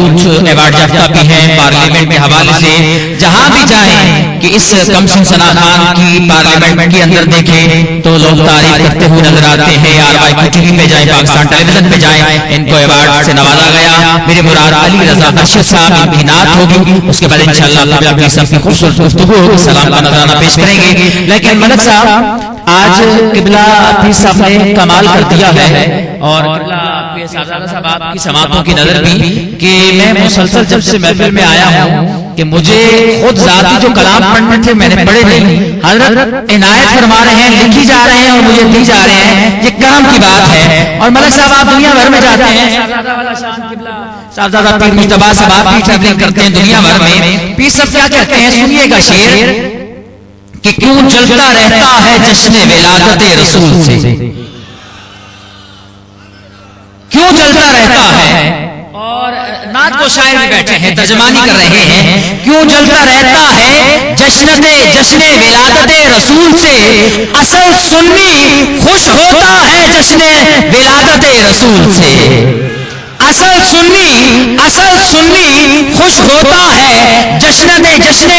Youth award याफ्ता भी हैं पार्लियामेंट के हवाले से। जहां भी जाएं कि इस कमसिन सना खान की पार्लियामेंट के अंदर देखें तो लोग तारीफ करते हुए नजर आते हैं। RY टीवी पे जाए, पाकिस्तान टेलीविजन पे जाए, इनको अवार्ड से नवाजा गया। मेरे मुराद अली रजा अरशद साहब की नात होगी, उसके बाद इंशाअल्लाह सबकी खूबसूरत गुफ्तगू होगी, सलाम का नजराना पेश करेंगे। लेकिन मलक साहब आज किबला पीर साहब ने कमाल कर दिया है और साहब आपकी समातों की नजर भी कि मैं मुसलसल जब से महफिल में आया हूँ कि मुझे खुद जाती जो कलाम पढ़ने थे मैंने पढ़े नहीं, हजरत इनायत फरमा रहे हैं, लिखी जा रहे हैं और मुझे दी जा रहे हैं, ये काम की बात है। और मलक साहब आप दुनिया भर में जाते हैं, साहबजादा पीर मुस्तफा साहब आप भी ट्रैवलिंग करते हैं दुनिया भर में। पीर साहब क्या कहते हैं, सुनिएगा शेर कि क्यों जलता रहता है जश्न विलादत रसूल से, क्यों जलता रहता है। और नात को शायर भी बैठे हैं, तर्जमानी कर रहे हैं, क्यों जलता रहता है जश्न विलादत रसूल से, असल सुन्नी खुश होता है जश्न विलादत रसूल से। असल सुन्नी खुश होता है जश्न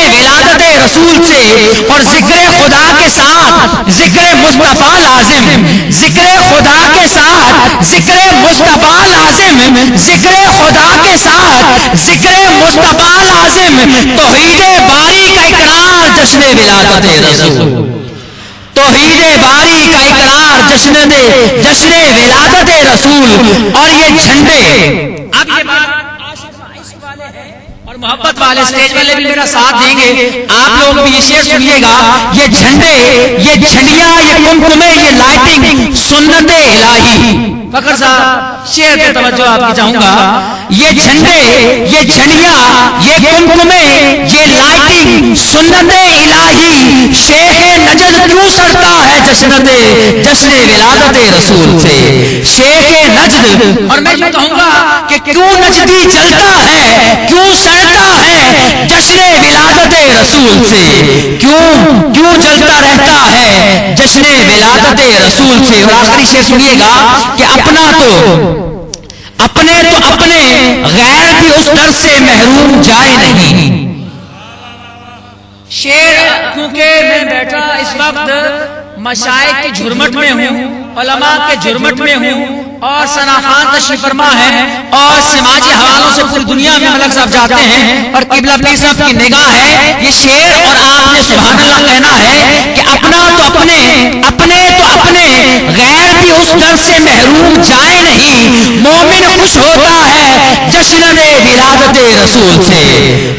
विलादत रसूल से। और जिक्र खुदा के साथ जिक्र मुस्तफा लाजिम, जिक्र खुदा के साथ जिक्र मुस्तफा लाजिम, जिक्र खुदा के साथ जिक्र मुस्तफा लाजिम, तौहीद बारी का इकरार जश्न विलादत रसूल, तौहीद बारी का इकरार जश्न विलादत रसूल। और ये झंडे अब ये बात आशिक वाले हैं और मोहब्बत वाले स्टेज वाले भी मेरा साथ देंगे, आप लोग भी ये शेर सुनिएगा। ये झंडे, ये झंडियां, ये कुमकुमे, ये लाइटिंग सुन्नत इलाही। फखर साहब शेर पे तवज्जो आपकी चाहूंगा। ये झंडे, ये झंडियां, ये कुमकुमे, ये लाइटिंग सुन्नत इलाही। शेख नजद क्यों सड़ता है जश्न विलादत रसूल से, शेख नजद। और मैं ये कहूंगा कि क्यों नजदी जलता है, क्यों सड़ता है जश्न विलादत रसूल से, क्यों जलता रहता है जश्न विलादत रसूल से। और आखिरी शेर सुनिएगा कि अपने गैर भी उस दर से महरूम जाए नहीं। शेर क्योंकि मैं बैठा इस वक्त मशाइख की झुरमट में हूँ, उलमा के झुरमट में हूँ और सना खान तशरीफ फरमा है और समाजी हवालों से पूरी दुनिया में मलक साहब जाते हैं और किबला पीर साहब की निगाह है ये शेर। और आपने सुभान अल्लाह कहना है कि अपने गैर भी उस दर से महरूम जाए नहीं। मोमिन खुश होता है जश्न विलादत रसूल से,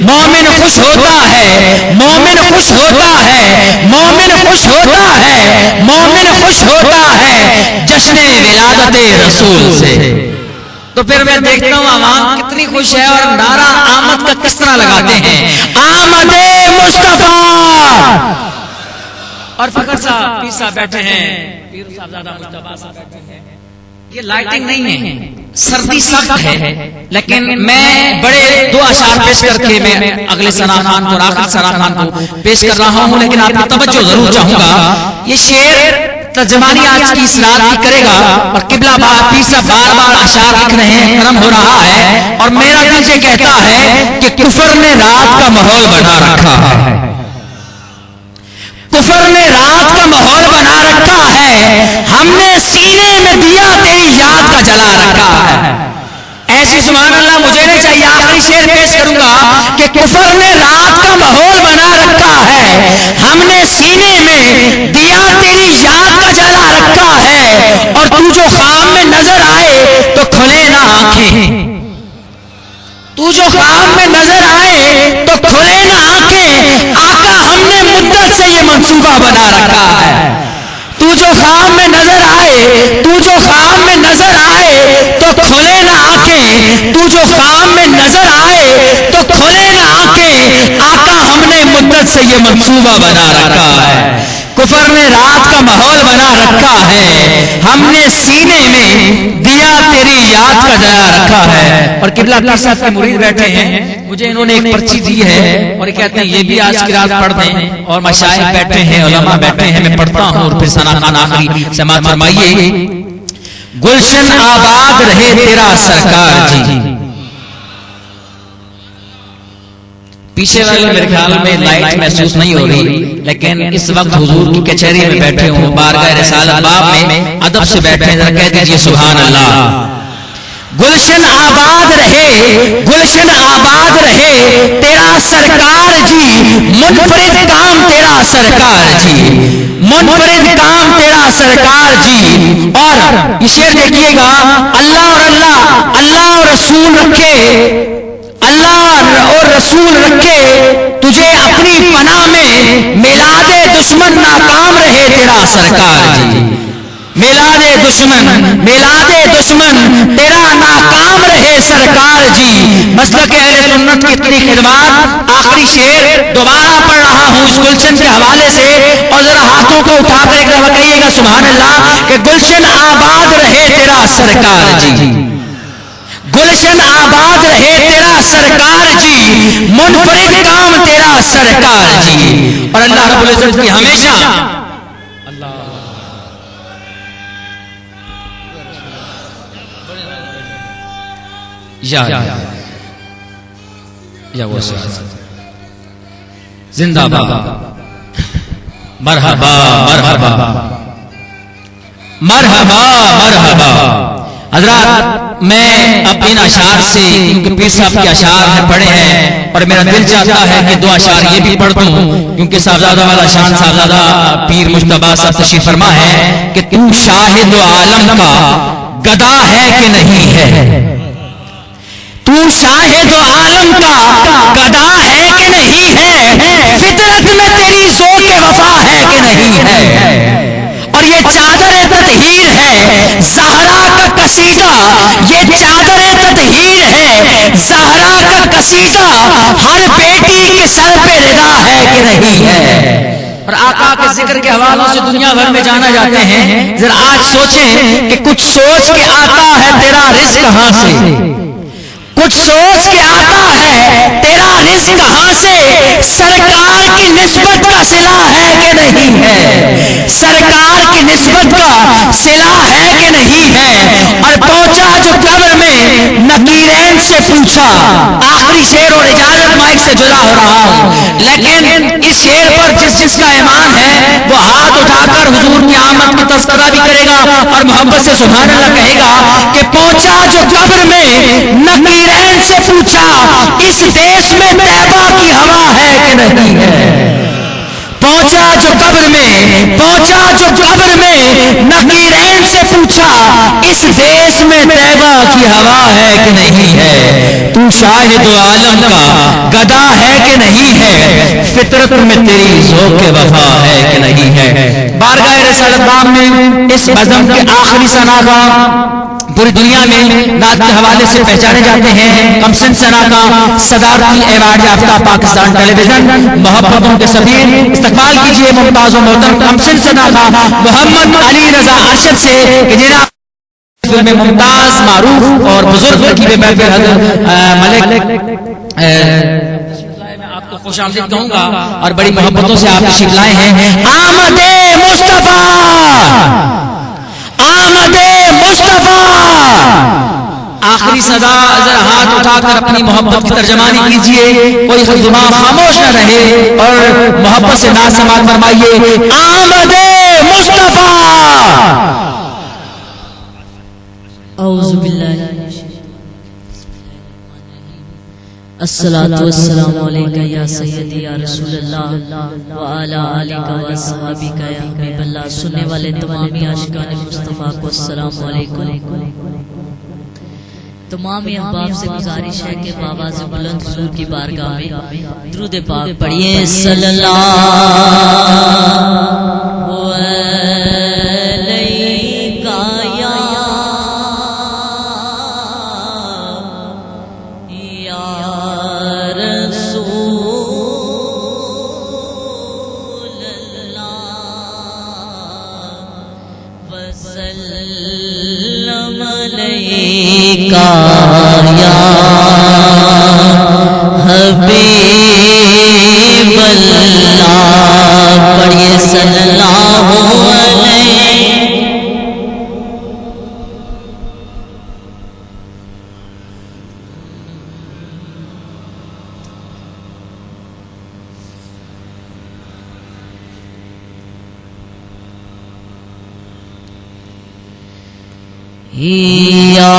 मोमिन खुश होता है, मोमिन खुश होता है, मोमिन खुश होता है, मोमिन खुश होता है जश्न विलादत रसूल से। तो फिर मैं देखता हूँ आवाम कितनी खुश है और नारा आमद का किस तरह लगाते हैं, आमदे मुस्तफा। और फखर साहब पीर साहब बैठे हैं, पीर साहबजादा मुस्तफा साहब बैठे हैं। ये लाइटिंग नहीं है, सर्दी सख्त है, लेकिन मैं बड़े दो अशार पेश करके मैं अगले सना खान को, आखिर सना खान को पेश कर रहा हूँ। लेकिन आपकी तवज्जो जरूर चाहूंगा। ये शेर तर्जमानी आज की इस रात की करेगा और किबला पीर साहब बार बार अशार लिख रहे हैं, कर्म हो रहा है। और मेरा दिल ये कहता है कि कुफर ने रात का माहौल बना रखा है, कुफर ने रात का माहौल बना रखा है, हमने सीने में दिया तेरी याद का जला रखा है। ऐसी सुभान अल्लाह मुझे नहीं चाहिए। आखिरी शेर पेश करूंगा कि कुफर ने रात का माहौल बना रखा है, हमने सीने में दिया तेरी याद का जला रखा है। और तू जो ख्वाब में नजर आए तो खुले ना आंखें, तू जो ख्वाब में नजर आए तो खुले ना आंखें। आका हमने मुद्दत से ये मंसूबा बना रखा है। तू जो ख्वाब में नजर आए, तू जो ख्वाब में नजर आए तो खुले ना आंखें, तू जो ख्वाब में नजर आए तो खुले ना आंखें। आका हमने मुद्दत से ये मंसूबा बना रखा है। कुफर ने रात का माहौल बना रखा है, हमने सीने में दिया तेरी याद का जला रखा है। और किबला पीर साहब के मुरीद बैठे हैं, मुझे इन्होंने एक पर्ची दी है और कहते हैं ये भी आज की रात पढ़ दें। और मशाइख बैठे हैं, उलमा बैठे हैं, मैं पढ़ता हूँ और फिर सना खान आखिरी समाअत फरमाइए। गुलशन आबाद रहे तेरा सरकार जी, पीछे वाले मेरे ख्याल में लाइट महसूस नहीं हो रही, लेकिन इस वक्त हुजूर की कचहरी में बैठे हूँ, बारगाह रिसालत बाब में अदब से बैठे हैं, कह दीजिए सुभान अल्लाह। गुलशन आबाद रहे, गुलशन आबाद रहे तेरा सरकार जी, मुनफरिद काम तेरा सरकार जी, मुनफरिद काम तेरा सरकार जी। और ये शेर देखिएगा, अल्लाह और अल्लाह, अल्लाह और रसूल रखे, अल्लाह और रसूल रखे तुझे अपनी पनाह में, मिलादे दुश्मन नाकाम रहे तेरा सरकार जी, मिलादे दुश्मन, मिलादे दुश्मन तेरा नाकाम रहे सरकार जी। मसलक अहले सुन्नत की इतनी खिदमत। आखिरी शेर दोबारा पढ़ रहा हूं इस गुलशन के हवाले से, और जरा हाथों को उठाकर एक दफा कहिएगा सुभान अल्लाह कि गुलशन आबाद रहे तेरा सरकार जी, गुलशन आबाद रहे तेरा सरकार जी, मुनफरिद काम तेरा सरकार जी। और अल्लाह रब्बुल इज्जत की हमेशा या वो जिंदाबाद, मरहबा मरहबा मरहबा मरहबा। हजरात मैं अब इन अशार से, क्योंकि पीर साहब के अशार हैं पढ़े हैं, और मेरा दिल चाहता है कि दो अशार ये भी पढ़ दूं, क्योंकि साहबजादा वाला शान साहबजादा पीर मुश्तबा साहब तशरीफ फरमा है कि तू शाहिद आलम का गदा है कि नहीं है, तू शाहिद आलम का गदा है कि नहीं है, फितरत में तेरी ज़ौक़ वफा है कि नहीं है। और ये चादर ततहीर है ज़हरा का कसीदा, ये चादर ततहीर है ज़हरा का कसीदा, हर बेटी के सर पे रिदा है कि नहीं है। और आका के जिक्र के हवालों से दुनिया भर में जाना जाते हैं। जरा आज सोचें कि कुछ सोच के आता है तेरा रिज़्क़ कहां से, कुछ सोच के आता है तेरा रिज़्क़ कहां से, सरकार की निस्बत का सिला है कि नहीं है, सरकार की निस्बत का सिला है कि नहीं है। और पहुंचा जो कब्र में नकीरैन से पूछा, आखिरी शेर और इजाजत माइक से जुदा हो रहा हूं, लेकिन इस शेर पर जिस जिसका ईमान है वो हाथ उठाकर हुजूर की आमद का तज़किरा भी करेगा और मोहब्बत से सुभान अल्लाह कहेगा कि पहुंचा जो कब्र में नकीरैन से पूछा, इस देश में तैबा की हवा है कि नहीं है। पहुंचा जो कब्र में, पहुंचा जो कब्र में नकीरैन से पूछा, इस देश में तैबा की हवा है कि नहीं है। तू शाहिद आलम का गदा है कि नहीं है, फितरत में तेरी ज़ौक़ वफा है कि नहीं है। बारगाह रिसालत बाब में इस बज़म के आखिरी सनागा पूरी दुनिया में नात के हवाले से पहचाने जाते हैं। कमसिन सना का सदारती अवार्ड याफ्ता पाकिस्तान टेलीविजन मोहब्बतों के सफीर, इस्तकबाल कीजिए मुमताज व मोहतरम कमसिन सना का मोहम्मद अली रजा अरशद से कि जिन्हें में मुमताज मारूफ और बुजुर्ग रकीब महफिल हज़रत मलिक आपको खुशामदीद कहूंगा और बड़ी मोहब्बतों से आप तशरीफ लाए हैं। आमदे मुस्तफा, आमदे मुस्तफा। आखिरी सदा जरा हाथ उठाकर अपनी मोहब्बत की तर्जमानी कीजिए, कोई जुबान खामोश न रहे और मोहब्बत से नाज़ समात फरमाइए। आमदे मुस्तफा। औज़ु बिल्लाहि अस्सलातु वस्सलामु अलैका या सय्यदी या रसूलल्लाह व अला आलिका व अस्हाबिका या हबीबल्लाह। सुनने वाले तमाम आशिकान मुस्तफ़ा को अस्सलामु अलैकुम। तमाम अहबाब से गुजारिश है कि बाबा से बुलंद हुजूर की बारगाह में दुरूद पाक पढ़िए। सल्लल्लाहु अलैका या का या हबीबल्लाह। पढ़िए सल्लल्लाहु या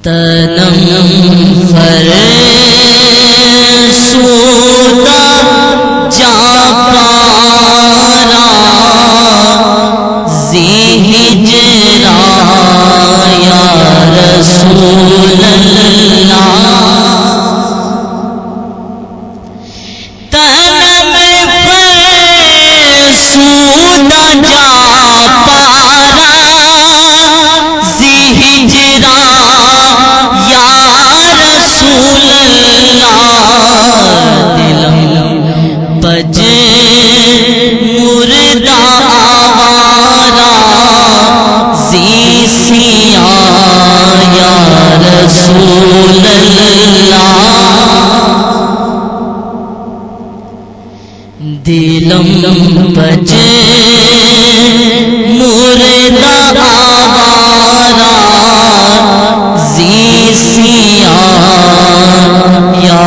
तनम फरसूदा जा पारा ज़िहिजरा या रसूल अल्लाह तनम फरसूदा जा पारा ज़िहिजरा बज मुर्दा आवारा ज़ीसिया या रसूल अल्लाह दिलम बज मुर्दा आवारा ज़ीसिया या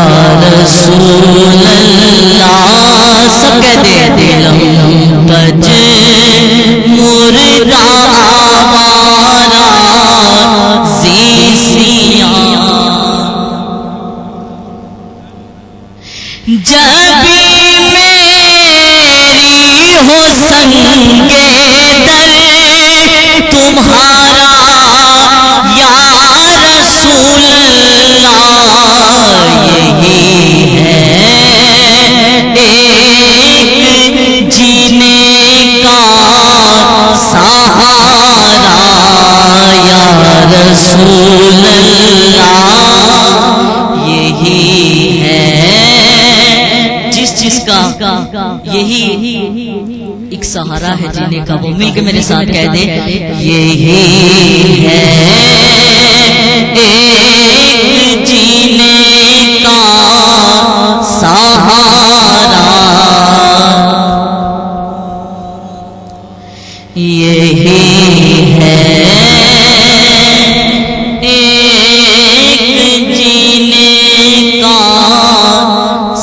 रसूल सब कह दे दिलम बज मुर्दा आवारा ज़ीसिया जब मेरी हो संगे दर तुम्हारा या रसूल अल्लाह यही है जीने का सहारा या रसूल अल्लाह यही है जिसका यही एक सहारा है जीने का। वो मिलकर मेरे साथ कह दे यही है एक जीने का सहारा यही है एक जीने का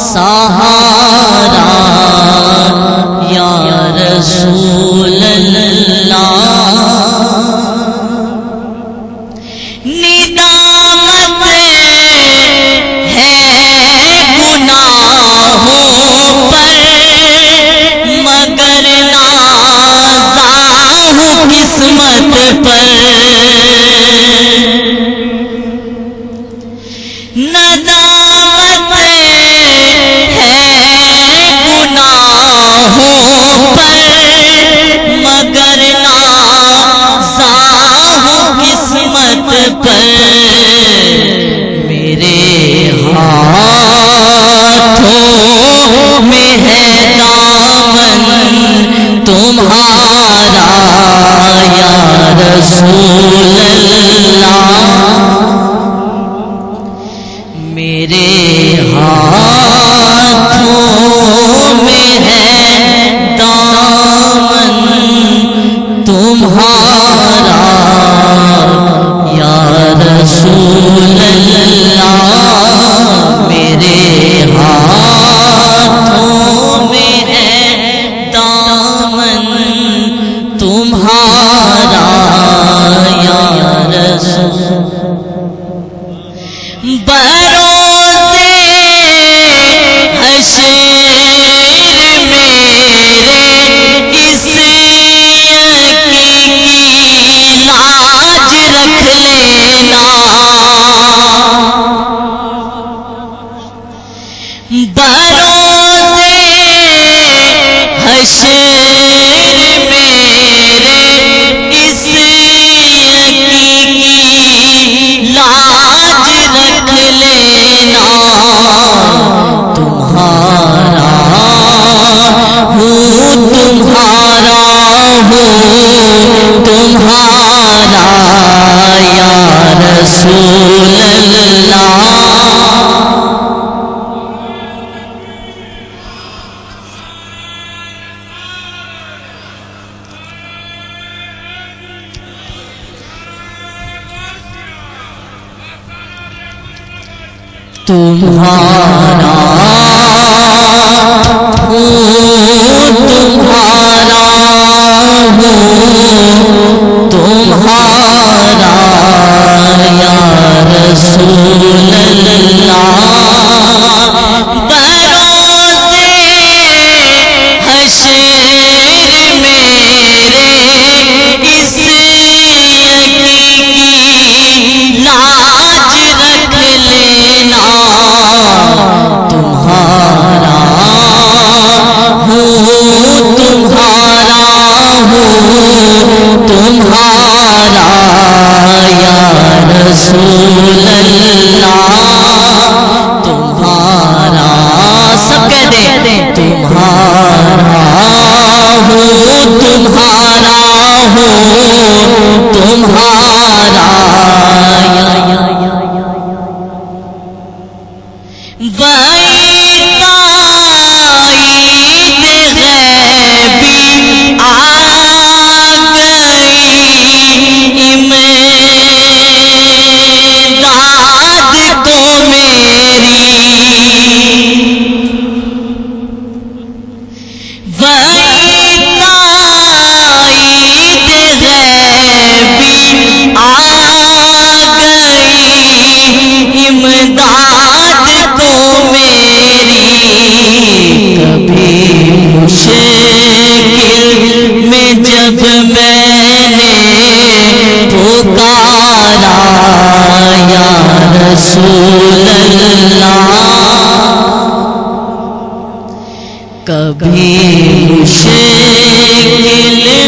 सहारा या रसूल अल्लाह निदामत है तुम्हारा या रसूल अल्लाह, मेरे हाथों में है दामन तुम्हारा या रसूल अल्लाह, मेरे हाथों में है दामन तुम्हारा या रसूल। बरोज़े हश्र मेरे इस की लाज रख लेना, बरोज़े हश्र मेरे इस की लाज रख लेना, तुम्हारा हूँ तुम्हारा हूँ तुम्हारा या रसूल अल्लाह। तुम्हारा हूँ तुम्हारा हूँ तुम्हारा या रसूल अल्लाह, बरोज़े हश्र मेरे इस की लाज रख लेना, तुम्हारा हूँ तुम्हारा हूँ तुम्हारा या रसूल अल्लाह, तुम्हारा सब कह दे, तुम्हारा हूँ तुम्हारा हूँ तुम्हारा या वईद गैबी आ गई, इमदाद को मेरी, वईद गैबी आ गई, इमदाद को मेरी, कभी मुश्किल में जब मैंने पुकारा या रसूल अल्लाह, कभी मुश्किल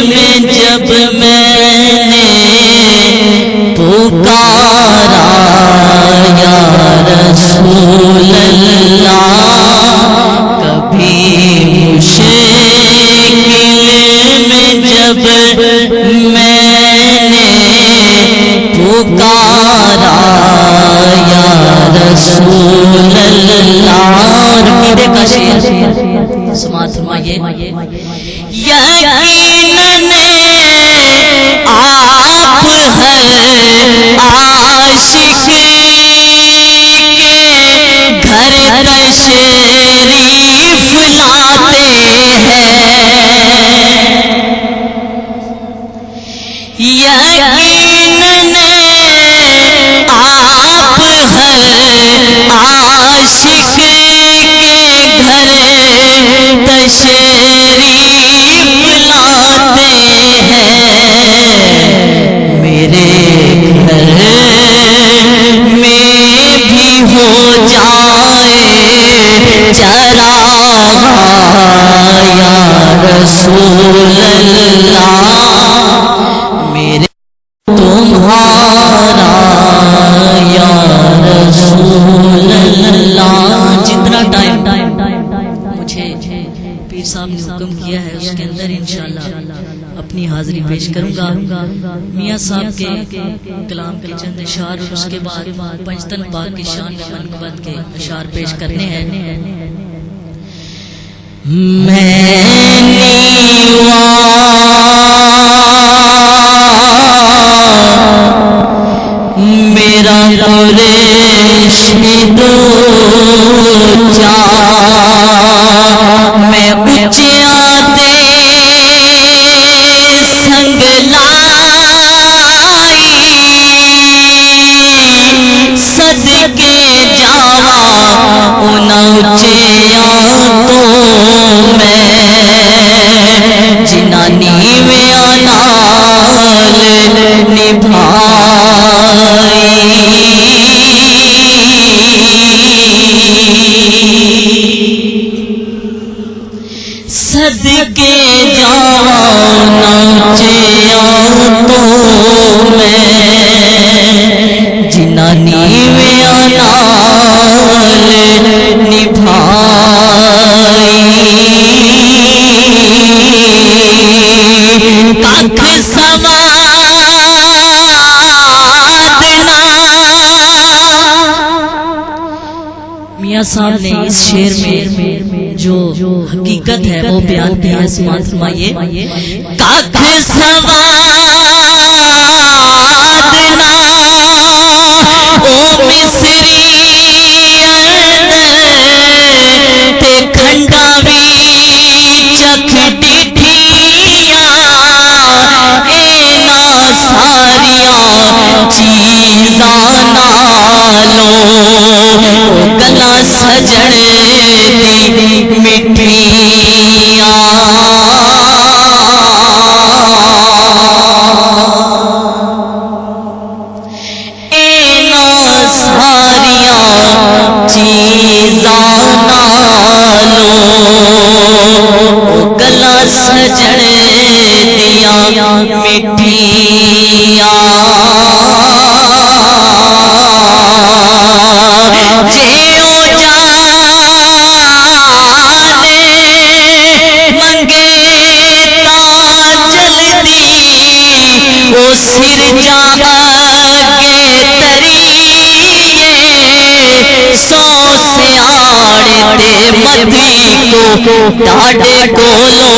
में जब मैंने पुकारा या रसूल अल्लाह, कभी मुश्किल में जब मैंने पुकारा या रसूल अल्लाह। रमीदे का शेर समाअत फरमाइए। यकीनन आप हैं आशिक के घर तशरीफ लाते हैं, यकीनन आप हैं आशिक के घर तशरीफ लाते हैं, मेरे घर में भी हो जाए चराग़ या रसूल अल्लाह, मेरे तुम्हारा या रसूल अल्लाह। जितना टाइम मुझे पीर साहब ने हुक्म किया है उसके अंदर इंशाअल्लाह अपनी हाजिरी पेश करूंगा। मियाँ साहब के कलाम के चंद अशार और उसके बाद पंचतन पाक की शान में मनक़बत के अशार पेश करने हैं। मेरा कुरैश दो मैं ऊंचे आते संग लाई सदके जावा उन ऊंचे तो मैं जिनानी में अनाल सदके जावा नाचे तो मैं जिनानी में अनाल निभाई कख समादना। मियाँ साहब ने इस शेर में जो हकीकत है वो बयान किया है। समात फरमाइए। कख समादना ओ मिस्री ते खंडावी चख डिठिया एना सारिया चीज़ा नालो गला सजण दी मिठिया एना सारिया चीज़ा नालो गला सजण दिया मिठिया सिर जागे तरिए सौ सियाड़े मती को डाडे कोलो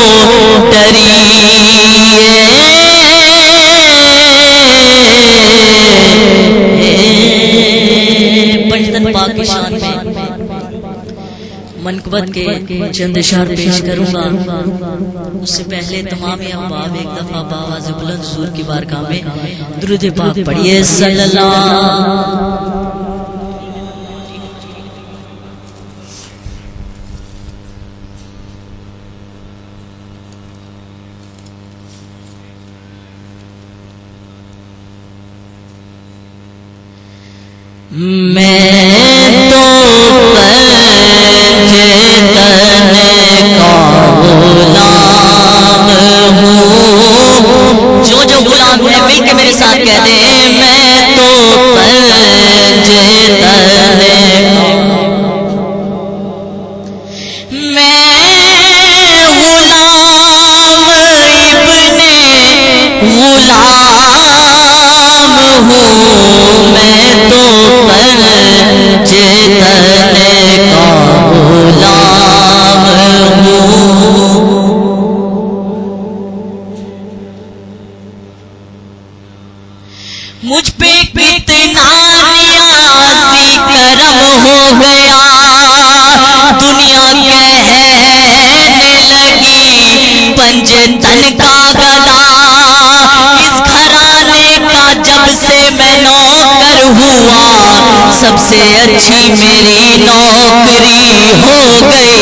डरिए पंचतन पाक की शान में मनक़बत के चंद अशार पेश करूंगा। उससे पहले तमाम अहबाब एक दफा बावाज़ बुलंद हुज़ूर की बारगाह में दुरूद पाक पढ़िए सल्लल्लाहु। मैं तो चेतन का गुलाम हूँ। जो गुलाम है मिल के मेरे साथ कहते हैं मैं तो चेतन मैं गुलाम इब्ने गुलाम हूँ। मैं तो चेतन का गुलाम हूँ। मुझ पे कितना नियाज़ी करम हो गया दुनिया कहने लगी पंजतन का गदा। इस घराने का जब से मैं नौकर हुआ सबसे अच्छी मेरी नौकरी हो गई।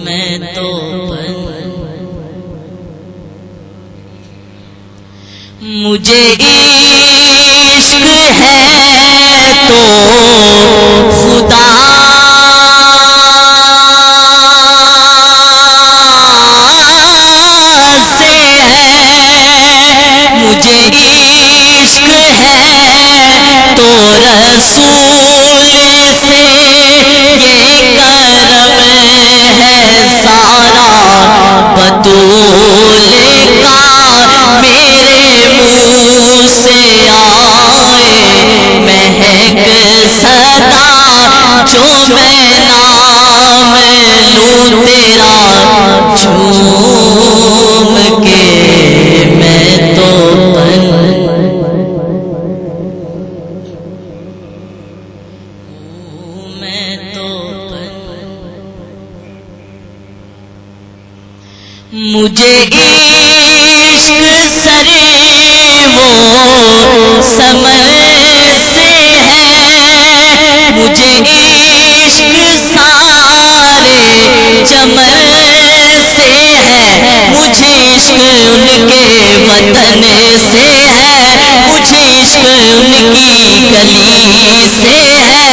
मैं तो मुझे इश्क है तो खुदा से है। मुझे इश्क है तो रसूल से ये करम है सारा, बतूल का मेरे मुंह से आए महक सदा, जो मैं नाम लूं तेरा झूम के, मैं तो मुझे इश्क सरे वो समर से है, मुझे इश्क सारे चमन से है, मुझे इश्क उनके वतन से है, मुझे इश्क उनकी गली से है,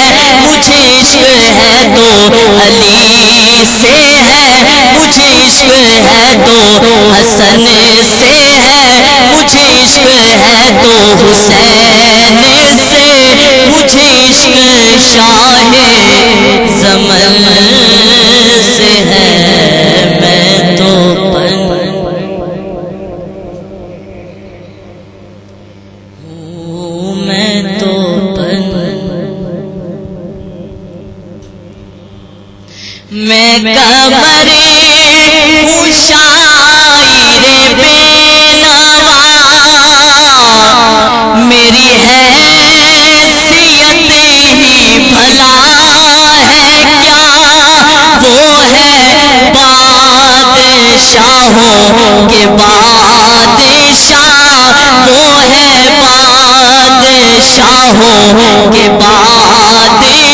मुझे इश्क है तो अली से है, मुझे इश्क है तो हसन से है, मुझे इश्क है तो हुसैन से, मुझे इश्क शाहे ज़मन से है, मैं तो मैं तो मैं कमरे हूँ शायरे बेनवा, मेरी हैसियत ही भला है क्या, वो है बादशाहों के बादशाह, वो है बादशाहों के बादशाह,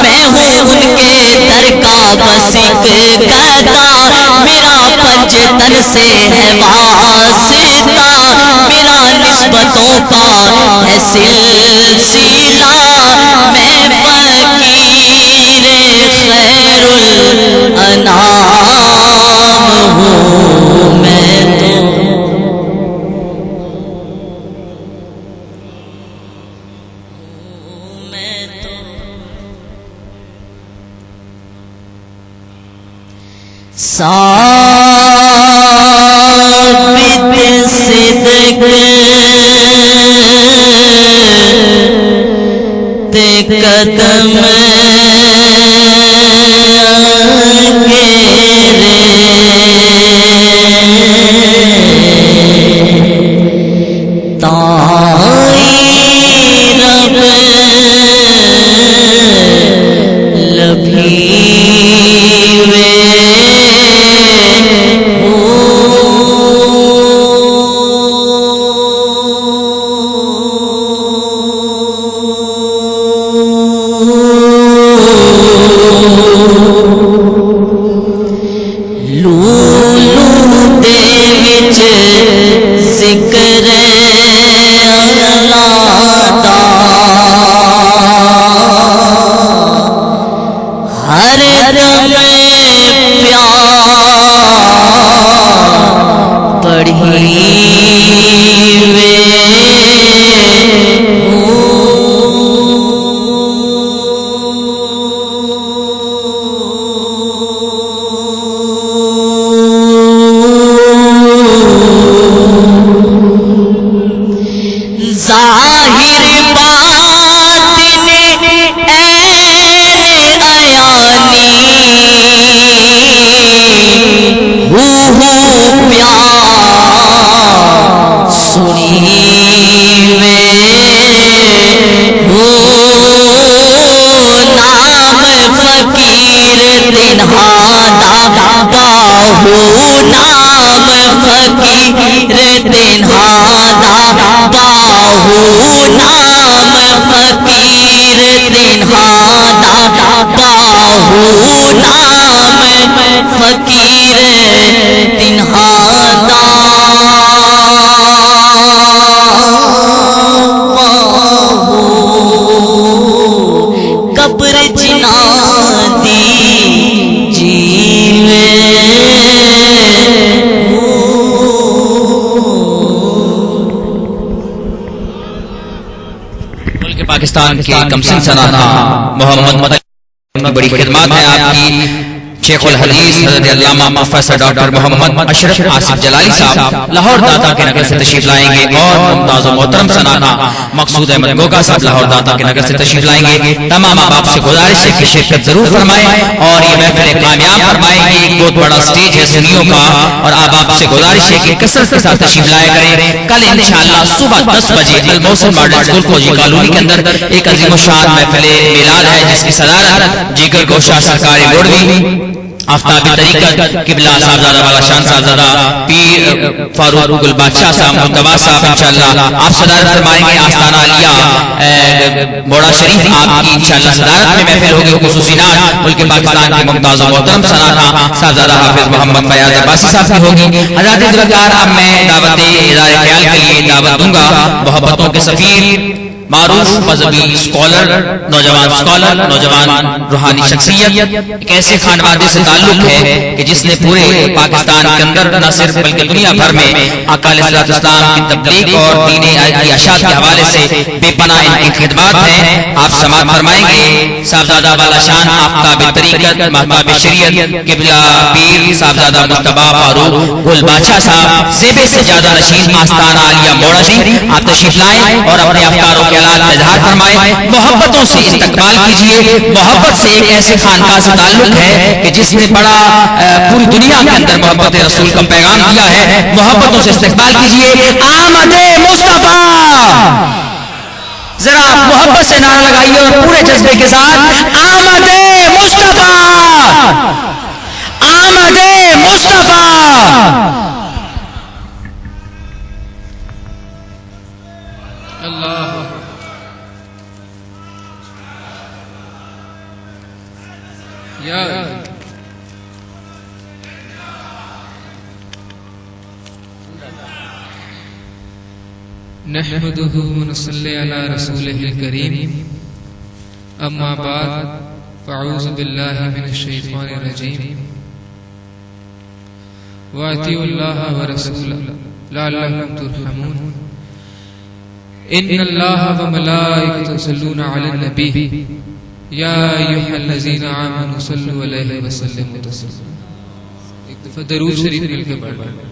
मैं हूँ उनके दर का बस एक गदा, मेरा पंजतन से है वास्ता, मेरा निस्बतों का है सिलसिला, मैं फकीर खैरुल अनाम हूँ, मैं तो साबित सिद्क ते कदम के ताई रब लभी बल्कि पाकिस्तान के कमसिन सनाना मोहम्मद की बड़ी खिदमत है आपकी। शेखुल हदीस हज़रत अल्लामा प्रोफेसर डॉक्टर मोहम्मद अशरफ आसिफ जलाली साहब लाहौर दाता के नगर से तशरीफ लाएंगे और मुमताज मोहतरम सनाना मकसूद अहमद गोगा साहब लाहौर दाता के नगर से तशरीफ लाएंगे। तमाम आप से गुजारिश है कि शिरकत जरूर फरमाएं और ये महफिल कामयाब फरमाएंगे। एक बहुत बड़ा स्टेज है सुन्नियों का और आप से गुजारिश है कि कसरत के साथ तशरीफ लाया करें। कल इंशाअल्लाह सुबह 10 बजे अल मौसम मॉडल स्कूल फौजी कॉलोनी के अंदर एक अजीम शान महफिल मिलाद है जिसकी सदारत जिगर गोशा सरकारी गोड़वी आफ्ताबी तरीकत किबला साहबजादा वाला शान साहबजादा पीर फारूक गुल बादशाह साहब मुतबा साहब इंशाअल्लाह आप सदारत फरमाएंगे। आस्ताना अलिया बोड़ा शरीफ आपकी इंशाअल्लाह सदारत में महफिल होगी। खुसूसी नात मुल्क पाकिस्तान के मुमताज मोहतरम सनाना साहबजादा हाफिज मोहम्मद फयाज अब्बासी साहब की होगी। हज़रात इज़्ज़तदार अब मैं दावत इज़हार ख्याल के लिए दावत दूंगा मोहब्बतों के सफीर मारूफ मजहबी स्कॉलर नौजवान रूहानी शख्सियत एक ऐसे खानवादे से ताल्लुक है कि जिसने पूरे पाकिस्तान के अंदर न सिर्फ बल्कि दुनिया भर में आका अलैहिस्सलाम की तबलीग और दीन की अशात के हवाले से बेपनाह इनकी खिदमत है। आप समाअत फरमाएंगे साहबजादा वाला शान आफ्ताब तरीकत महताब शरीयत किबला पीर साहबजादा मुस्तफा फारूक गुल बादशाह साहब ज़ेबे से ज्यादा नशीन आस्ताना अलिया मोड़ा शरीफ आप तशरीफ लाएं और अपने अफकारों के इजहार फरमाए। मोहब्बतों से इस्तकबाल कीजिए। मोहब्बत से एक ऐसे खानका से ताल्लुक है कि जिसने बड़ा पूरी दुनिया के अंदर मोहब्बत रसूल का पैगाम दिया है। मोहब्बतों से इस्तकबाल कीजिए। आमदे मुस्तफा जरा मोहब्बत से नारा लगाइए और पूरे जज्बे के साथ आमदे मुस्तफा आमदे मुस्तफा। अल्लाह या नहमदुहु व नसल्ली अला रसूलिहिल करीम अम्मा बाद फ़अऊज़ु बिल्लाहि मिनश शैतानिर रजीम व अतीउल्लाह व रसूलहु लअल्लकुम तुरहमून। इन्नल्लाह व मलाइकतहु युसल्लूना अलन नबी या अय्युहल्लज़ीना आमनू सल्लु अलैहि व सल्लिमू तस्लीमा। एक दफा दरूद शरीफ मिलकर पढ़ें।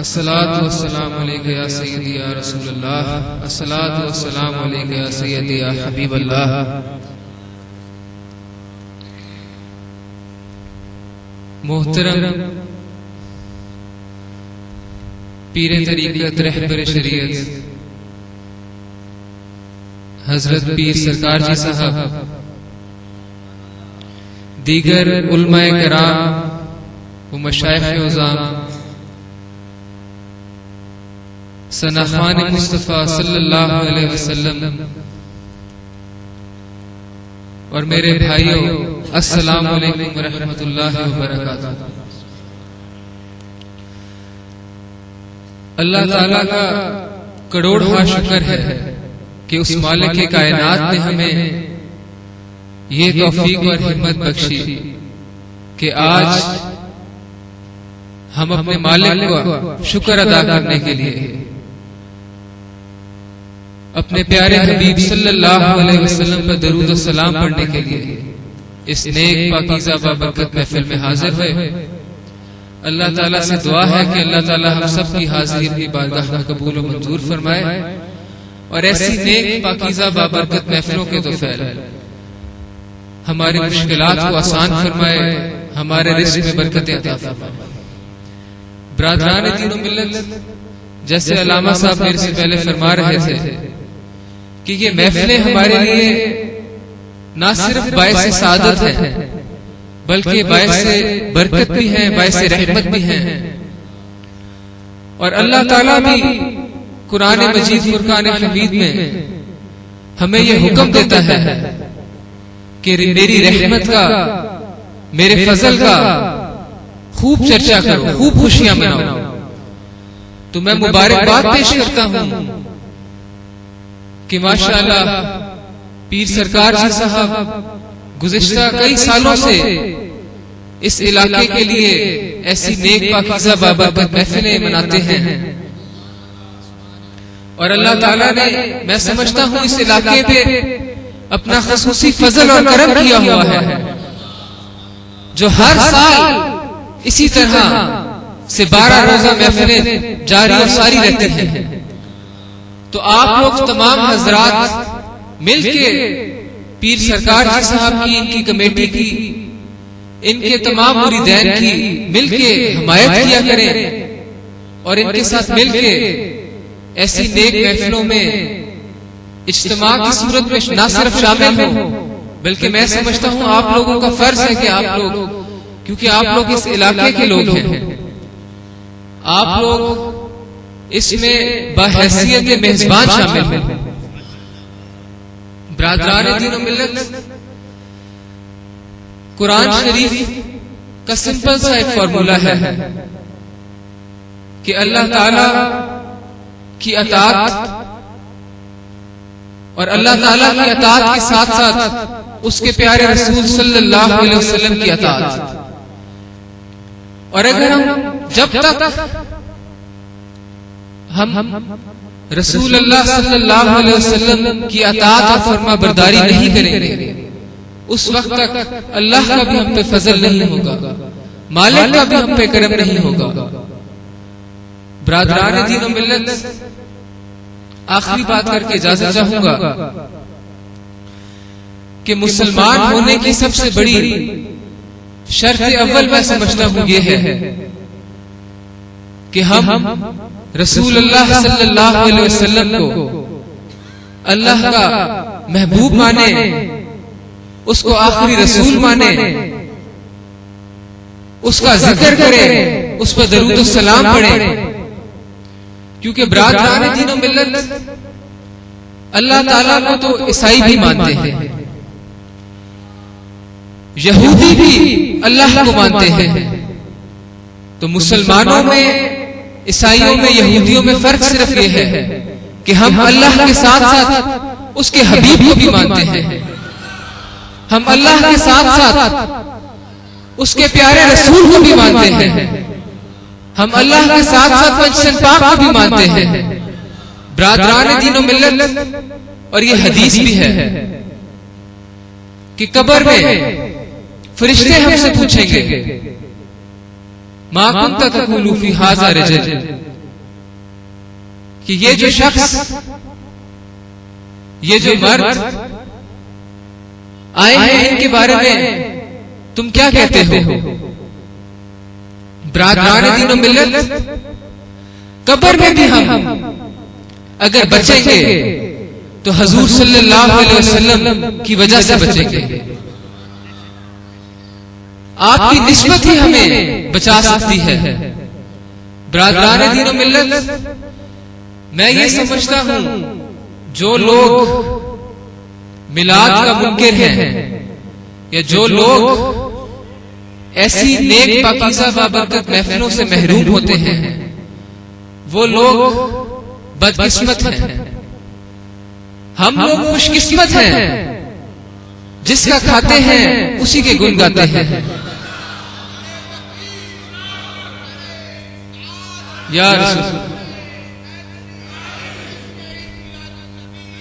अस्सलातु वस्सलामु अलैका या सय्यदी या रसूलल्लाह अस्सलातु वस्सलामु अलैका या सय्यदी या हबीबल्लाह। मोहतरम पीरे तरीक़त रहबर शरीयत हजरत पीर सरकार जी साहब, दीगर उलमाए कराम व मशाइख़ उज़ाम, सनाख़ान मुस्तफ़ा सल्लल्लाहु अलैहि वसल्लम और मेरे भाइयों अस्सलामु अलैकुम व रहमतुल्लाहि व बरकातुहू। अल्लाह ताला का करोड़ों शुक्र है कि उस मालिक के कायनात ने हमें ये तौफीक और हिम्मत बख्शी कि आज हम अपने मालिक को शुक्र अदा करने के लिए अपने प्यारे हबीब सल्लल्लाहु अलैहि वसल्लम पर दरूद और सलाम पढ़ने के लिए इस नेक पाकीज़ा बाबरकत महफिल में हाजिर हुए। अल्लाह ताला से दुआ है कि अल्लाह ताला हम सब की हाजिरी अपनी बारगाह में कबूल और मंजूर फरमाए और ऐसी नेक पाकीज़ा बाबरकत महफिलों के तौफीक हमारी मुश्किलात को आसान फरमाए, हमारे रिज़्क़ में बरकत अता फरमाए। ब्रादरान दीन व मिल्लत, जैसे अल्लामा साहब मेरे से पहले फरमा रहे थे कि ये महफिलें हमारे लिए ना सिर्फ बायसे सादत है बल्कि बायसे बरकत भी है, बायसे रहमत भी है। और अल्लाह ताला भी कुरान मजीद फुरकान हमीद में हमें यह हुक्म देता है कि मेरी रहमत का, मेरे फजल का खूब चर्चा करो, खूब खुशियां मनाओ। तो मैं मुबारकबाद पेश करता हूं कि माशाअल्लाह पीर सरकार जी साहब गुज़िश्ता कई सालों से इस इलाके के लिए ऐसी नेक पाकीज़ा बाबरकत महफिलें मनाते हैं। और अल्लाह ताला ने, मैं समझता हूं, इस इलाके पे अपना खसूसी फजल और करम किया हुआ है, जो हर साल इसी तरह से 12 रोजा महफिलें जारी और सारी रहती हैं। तो आप लोग तमाम हजरात मिलके पीर सरकार जी साहब की, इनकी कमेटी की, इनके तमाम मुरीदैन की मिलके हिमायत किया करें और इनके साथ मिलके ऐसी नेक महफिलों में इज्तिमा की सूरत में न सिर्फ शामिल हो, बल्कि मैं समझता हूं आप लोगों का फर्ज है कि आप लोग, क्योंकि आप लोग इस इलाके के लोग हैं, आप लोग इसमें बहैसियत मेजबान शामिल हो। बरादरान दीन और मिल्लत, कुरान शरीफ का सिंपल सा एक फॉर्मूला है कि अल्लाह ताला की अताअत और अल्लाह ताला की अताअत के साथ साथ उसके प्यारे रसूल सल्लल्लाहु अलैहि वसल्लम की अताअत। और अगर हम जब तक हम रसूल अल्लाह सल्लल्लाहु अलैहि वसल्लम की अताअत और फरमा बरदारी नहीं करेंगे, उस वक्त तक अल्लाह का भी हम पे फजल नहीं होगा, मालिक का भी हम पे करम नहीं होगा। बरादरान दीन और मिल्लत, आखिरी बात करके इजाजत चाहूंगा कि मुसलमान होने की सबसे बड़ी शर्त अव्वल मैं समझता हूं ये है कि हम रसूल अल्लाह सल्लल्लाहु अलैहि वसल्लम को अल्लाह का महबूब माने, उसको आखिरी रसूल माने, उसका जिक्र करें, उस पर दरूद और सलाम पढ़े। क्योंकि बरादरान दीन और मिल्लत, अल्लाह ताला को तो ईसाई भी मानते हैं, यहूदी भी अल्लाह को मानते हैं। तो मुसलमानों में, ईसाइयों में, यहूदियों में फर्क सिर्फ ये है कि हम अल्लाह के साथ साथ उसके हबीब को भी मानते हैं, हम अल्लाह के साथ साथ उसके प्यारे रसूल को भी मानते हैं, हम अल्लाह के साथ साथ पंचशन पाक को भी मानते हैं। बरादरान दीन और मिल्लत, और ये हदीस भी है कि कब्र में फरिश्ते हमसे पूछेंगे, मा कुंता तक़ूलु फी हाज़ा रजल, कि ये जो शख्स, ये जो मर्द आए हैं, इनके बारे में तुम क्या कहते हो? बरादरान दीन और मिल्लत, कब्र में भी हम अगर बचेंगे तो हजूर सल्लल्लाहु अलैहि वसल्लम की वजह से बचेंगे। आपकी निस्बत ही हमें बचा सकती है। बरादरान दीन और मिल्लत, मैं ये समझता हूं जो लोग मिलाद का मुनकिर हैं, या जो लोग ऐसी नेक पाकीज़ा बाबरकत महफिलों से महरूम होते हैं, वो लोग बदकिस्मत हैं। हम लोग खुशकिस्मत हैं, जिसका खाते हैं उसी के गुण गाते हैं। या रसूल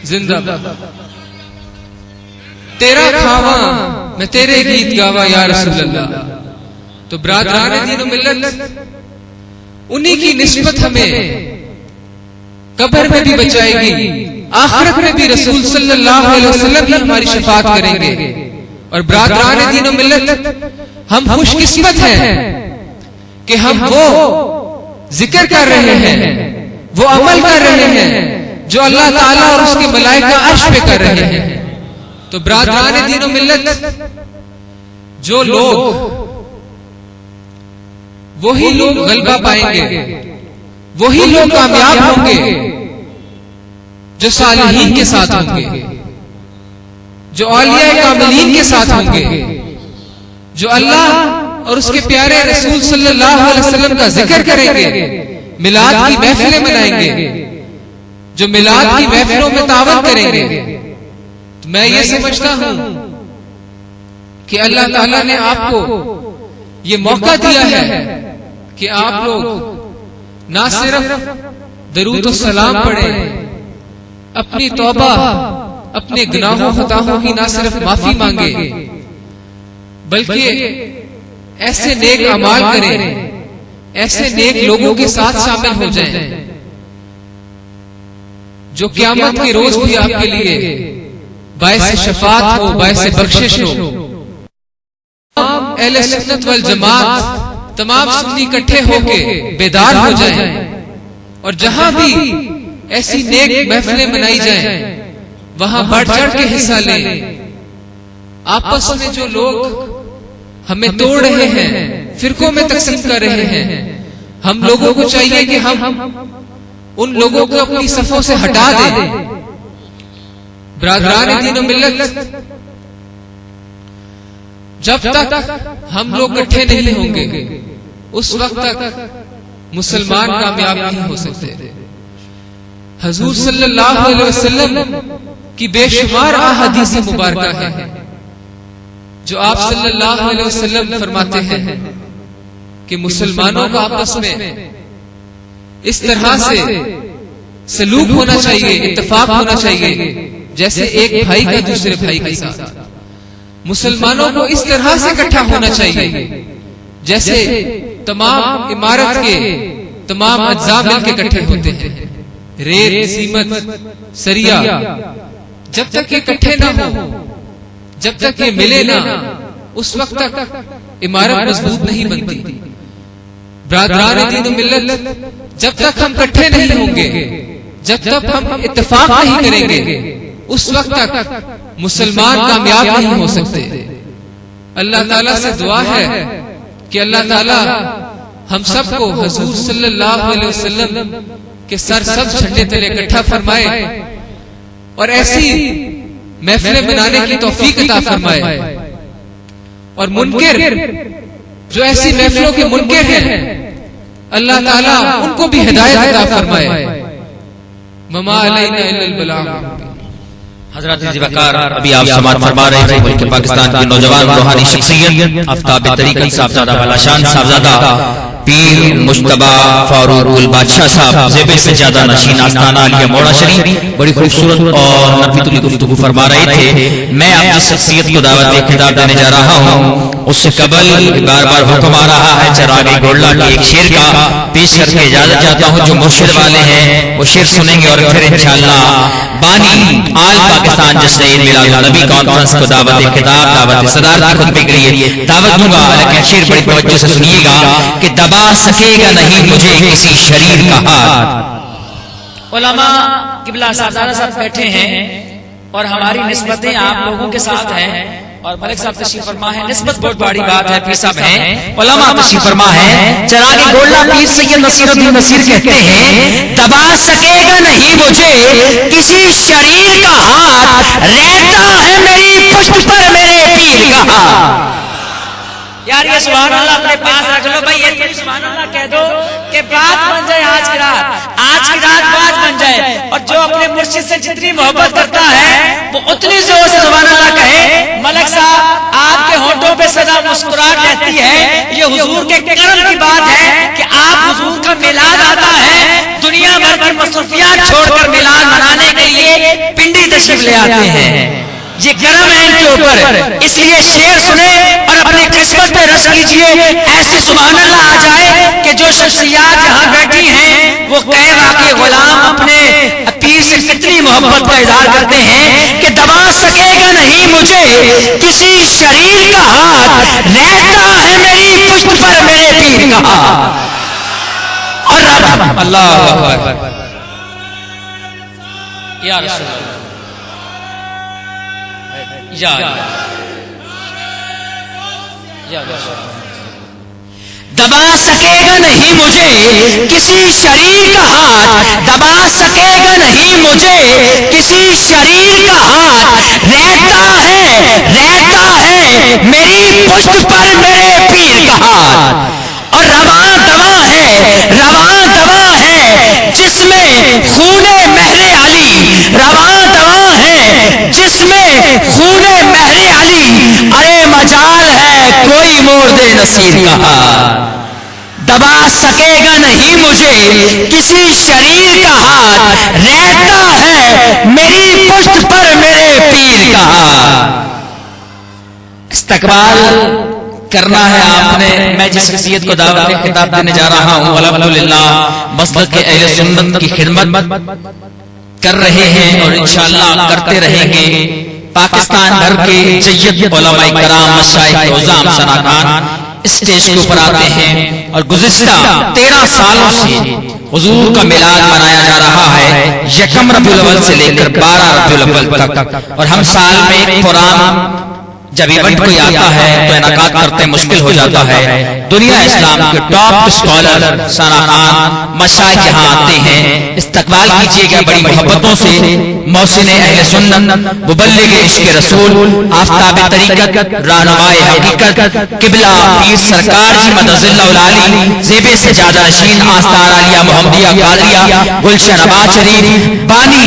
जिंदाबाद, तेरा खावा मैं तेरे गीत गावा या रसूल अल्लाह। तो बरादरान दीन और मिल्लत, उन्हीं की निस्बत हमें कब्र में भी बचाएगी, आखिरत में भी रसूल सल्लल्लाहु अलैहि वसल्लम ही हमारी शफाअत करेंगे। और बरादरान दीन और मिल्लत, हम खुशकिस्मत हैं कि हम वो जिक्र कर रहे हैं, वो अमल कर रहे हैं जो अल्लाह ताला और उसके मलाइका अर्श पे कर रहे हैं। तो बरादरान दीन और मिल्लत, जो लोग, वही लोग गलबा पाएंगे, वही लोग कामयाब होंगे जो सालिहीन के साथ होंगे, जो औलिया कामिलीन के साथ होंगे, जो अल्लाह और उसके प्यारे रसूल सल्लल्लाहु अलैहि वसल्लम का जिक्र करेंगे, मिलाद की महफिलें मनाएंगे, जो मिलाद की महफिलों में तावन करेंगे। तो मैं ये समझता हूं कि अल्लाह ताला ने आपको ये मौका दिया है कि आप लोग ना सिर्फ दरूद और सलाम पढ़ें, अपनी तौबा, अपने गुनाहों खताओं की ना सिर्फ माफी मांगे, बल्कि ऐसे नेक अमाल करें, ऐसे नेक लोगों के साथ शामिल हो जाएं, जो क़यामत के रोज भी आपके लिए बायस शफात हो, बायस बख्शिश हो। तमाम अहले सुन्नत वल जमात, तमाम सुन्नी इकट्ठे होके बेदार हो जाएं, और जहां भी ऐसी नेक महफिलें मनाई जाएं, वहां बढ़ चढ़ के हिस्सा लें। आपस में जो लोग हमें तोड़ रहे हैं, फिरकों में तकसीम कर रहे हैं, हम लोगों को चाहिए कि हम उन लोगों को अपनी सफों से हटा दें। बरादरान दीन व मिल्लत, जब तक हम लोग इकट्ठे नहीं होंगे, उस वक्त तक मुसलमान कामयाब नहीं हो सकते। हजूर सल्लल्लाहु अलैहि वसल्लम की बेशुमार अहादीस मुबारका है, जो आप सल्लल्लाहु अलैहि वसल्लम फरमाते हैं कि मुसलमानों का आपस में इस तरह से सलूक होना चाहिए, इत्तेफाक होना चाहिए, जैसे एक भाई का दूसरे भाई के साथ। मुसलमानों को इस तरह से इकट्ठा होना चाहिए जैसे तमाम इमारत के तमाम अज्जा मिलकर इकट्ठे होते हैं। रेत, सीमत, सरिया, जब तक ये इकट्ठे ना हो, जब तक ये मिले ना, उस वक्त तक इमारत मजबूत नहीं बनती। बरादरान दीन व मिल्लत, जब तक हम इकट्ठे नहीं होंगे, जब तक हम इत्तेफाक नहीं करेंगे, उस वक्त तक मुसलमान कामयाब नहीं हो सकते। अल्लाह ताला से दुआ है कि अल्लाह ताला हम सबको हुजूर सल्लल्लाहु अलैहि वसल्लम के सर सब झंडे तले इकट्ठा फरमाए और ऐसी महफिलें बनाने की तौफीक अता फरमाए। और मुनकिर, जो ऐसी महफिलों के मुनकिर हैं, अल्लाह ताला उनको भी हिदायत अता फरमाए। ममा अलैना इल्लल बलाग। हज़रत ज़िवकार अभी आप समाअत फरमा रहे थे, बल्कि पाकिस्तान के नौजवान रूहानी शख्सियत आफ्ताब तरीक़त साहबजादा बालाशान साहबजादा पीर मुश्तबा फारूक उल बादशाह साहब ज़ेबे से ज्यादा नशीन आस्ताना अलिया मोड़ा शरीफ बड़ी खूबसूरत और नफीतुल गुफ्तगू फरमा रहे थे। मैं अपनी शख्सियत को दावत खिताब देने जा रहा हूँ। उससे कबल बार बार हुक्म आ रहा है चरागे गोल्ला के एक शेर का पेश करके इजाजत चाहता हूँ। जो मुर्शिद वाले हैं वो शेर सुनेंगे और फिर इंशाअल्लाह बानी आल पाकिस्तान जश्न ईद मिलाद नबी कॉन्फ्रेंस को दावत खिताब, दावत सदारत खुतबे के लिए दावत दूंगा। लेकिन शेर बड़ी तवज्जो से सुनिएगा कि दबा सकेगा नहीं मुझे किसी शरीर का हाथ। उलमा किबला साहब बैठे हैं और हमारी निस्बतें आप लोगों के साथ हैं और मलिक साहब तशरीफ फरमा है। निस्बत बहुत बड़ी बात है। पीर साहब हैं, उलमा तशरीफ फरमा है। चरागे गोल्ला पीर सैयद नसीरुद्दीन नसीर कहते हैं, दबा सकेगा नहीं मुझे किसी शरीर का हाथ, रहता है मेरी पुष्ट पर मेरे पीर का हाथ। यार ये सुभान अल्लाह अपने पास रख लो भाई, ये सुभान अल्लाह कह दो कि बात बन जाए आज की रात, आज की रात बात बन जाए। और जो अपने मुर्शिद से जितनी मोहब्बत करता है वो उतनी जोर से सुभान अल्लाह कहे। मलिक साहब आपके होठों पे सदा मुस्कुराहट रहती है। ये हुजूर के करम की बात है कि आप हुजूर का मिलाद आता है, दुनिया भर की मसरूफियात छोड़कर मिलाद मनाने के लिए पिंडी तशरीफ ले आते हैं। ये करम है इनके ऊपर, इसलिए शेर सुने और अपनी किस्मत पे रस कीजिए। ऐसे सुभान अल्लाह आ जाए कि जो शख्सियात यहाँ बैठी हैं वो कहे वाकई गुलाम अपने पीर से कितनी मोहब्बत का इजहार करते हैं कि दबा सकेगा नहीं मुझे किसी शरीर का हाथ, रहता है मेरी पुष्ट पर मेरे पीर का हाथ। और अल्लाह अकबर या रसूल अल्लाह दबा सकेगा नहीं मुझे किसी शरीर का हाथ, दबा सकेगा नहीं मुझे किसी शरीर का हाथ, रहता है मेरी पुष्ट पर मेरे पीर का हाथ। और रवां दवा है जिसमें खूने महरे अली, रवां दवा है जिसमें खूने महरे अली, अरे मजाल है कोई मोड़ दे नसीर का हाथ। दबा सकेगा नहीं मुझे किसी शरीर का हाथ, रहता है इस्तकबाल करना है आपने। मैं जिस शख्सियत को दावत खिताब देने जा रहा हूँ, अल्हम्दुलिल्लाह मसलक के अहले सुन्नत की खिदमत कर रहे हैं और इंशाअल्लाह करते रहेंगे। पाकिस्तान भर के जय्यद उलमाए कराम, मशाइख, उज़ाम, सनाखान स्टेज के ऊपर आते हैं और गुज़िश्ता 13 सालों से हुजूर का मिलाद मनाया जा रहा है, यकम रबीउल अव्वल से लेकर 12 रबीउल अव्वल तक। और हम साल में एक कुरान जब इवेंट कोई आता है तो इनाकात करते मुश्किल हो जाता है। दुनिया इस्लाम के टॉप स्कॉलर सनाखान मशाइख यहाँ आते हैं। इस्तकबाल कीजिएगा बड़ी मोहब्बतों से। मौसिन अहले सुन्नत, मुबल्लिग इश्क़ रसूल, आफ़ताब तरीक़त, रहनुमाए हकीकत, किबला पीर सरकार जी मदज़िल्लाहुल आली, ज़ेबे सजादा नशीन आस्तार आलिया मुहम्मदिया कादरिया गुलशन आबाद शरीफ, बानी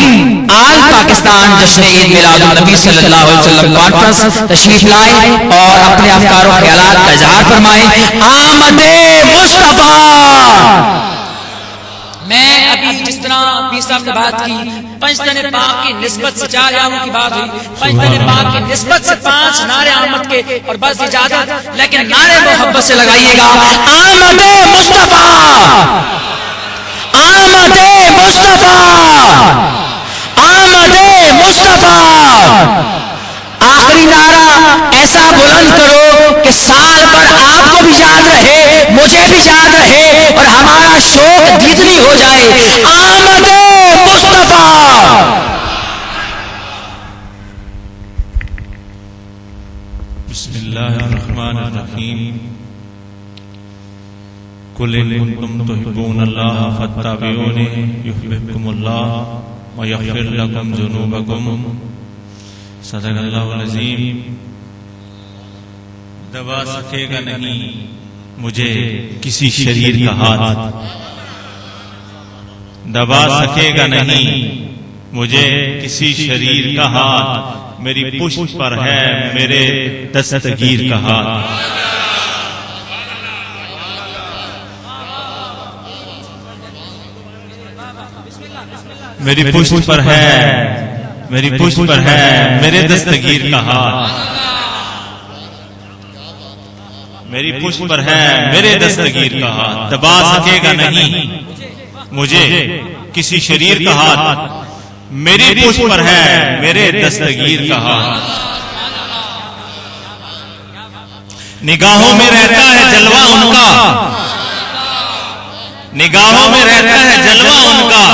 आल पाकिस्तान जश्न ईद मिलादुन नबी सल्लल्लाहु अलैहि वसल्लम कॉन्फ्रेंस तशरीफ लाए और अपने अफ़कार और ख्यालात का इज़हार फरमाएं। आमदे मुस्तफा। मैं अभी जिस तरह पीर साहब ने बात की, पंजतने पाक की निस्बत से 4 आमद की बात हुई, पंजतने पाक की निस्बत से 5 नारे आमद के और बस इजाजत, लेकिन नारे मोहब्बत से लगाइएगा। आमदे मुस्तफा, आमदे मुस्तफा, आमदे मुस्तफा। आखिरी नारा ऐसा बुलंद करो कि साल भर आपको भी याद रहे, मुझे भी याद रहे और हमारा शौक जितनी हो जाए। आमदे मुस्तफा। बिस्मिल्लाहिर्रहमानिर्रहीम। कुल इन कुंतुम तुहिब्बूनल्लाह फत्तबिऊनी युहब्बुकुमुल्लाह व यग़फिर लकुम ज़ुनूबकुम। सदक़ल्लाहुल अज़ीम। दबा सकेगा नहीं मुझे किसी शरीर का हाथ, दबा सकेगा नहीं मुझे किसी शरीर का हाथ, मेरी पुष्ट पर है मेरे दस्तगीर का हाथ। मेरी पुष्ट पर है, मेरी पुष्ट पर है मेरे दस्तगीर का हाथ, मेरी पुष्ट पर है मेरे दस्तगीर का हाथ। दबा सकेगा नहीं मुझे किसी शरीर का हाथ, मेरी पुष्ट पर है मेरे दस्तगीर का हाथ। निगाहों में रहता है जलवा उनका, निगाहों में रहता है जलवा उनका,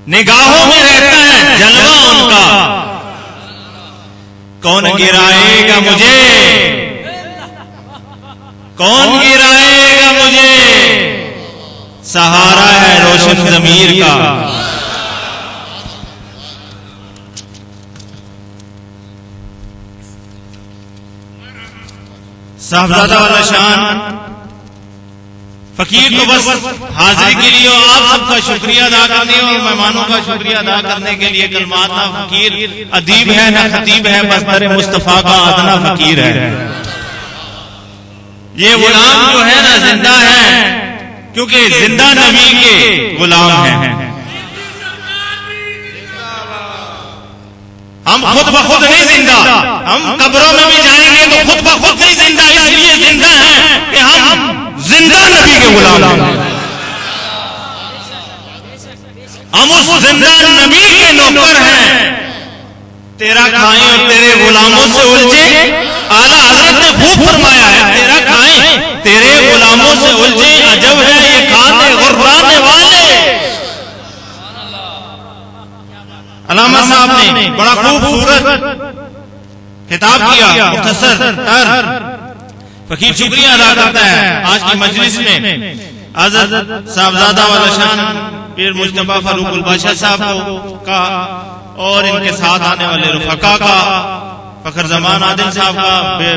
निगाहों में रहता है जलवा उनका। कौन गिराएगा मुझे, कौन गिराएगा मुझे, सहारा है रोशन ज़मीर का। साहबजादा वाला शान फकीर को बस हाजिरी के लिए और आप सबका शुक्रिया अदा करने और मेहमानों का शुक्रिया अदा करने के लिए कलमात ना फकीर अदीब है ना खतीब है, बस दर मुस्तफा का अदना फकीर है। ये गुलाम जो है ना जिंदा है क्योंकि जिंदा नबी के गुलाम हैं। हम खुद ब खुद नहीं जिंदा, हम कब्रों में भी जाएंगे तो खुद ब खुद नहीं जिंदा, इसलिए जिंदा है कि हम जिंदा नबी के गुलाम हैं। हम उस जिंदा नबी के नौकर हैं। तेरा खाएं और तेरे गुलामों से उलझे, आला हजरत ने खूब फरमाया है, तेरा खाएं तेरे गुलामों से उलझे, अजब है ये खाने गुर्राने वाले। अल्लामा साहब ने बड़ा खूबसूरत खिताब किया, मुख्तसर फकीर शुक्रिया अदा करता है आज की मजलिस में हज़रत साहबजादा वाला शान पीर मुस्तफा फारूकुल बादशाह साहब का और इनके साथ आने वाले रुफका का, फखर जमान आदिल साहब का,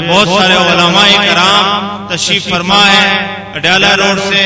बहुत सारे उलमाए कराम तशरीफ फरमा है। अडयाला रोड से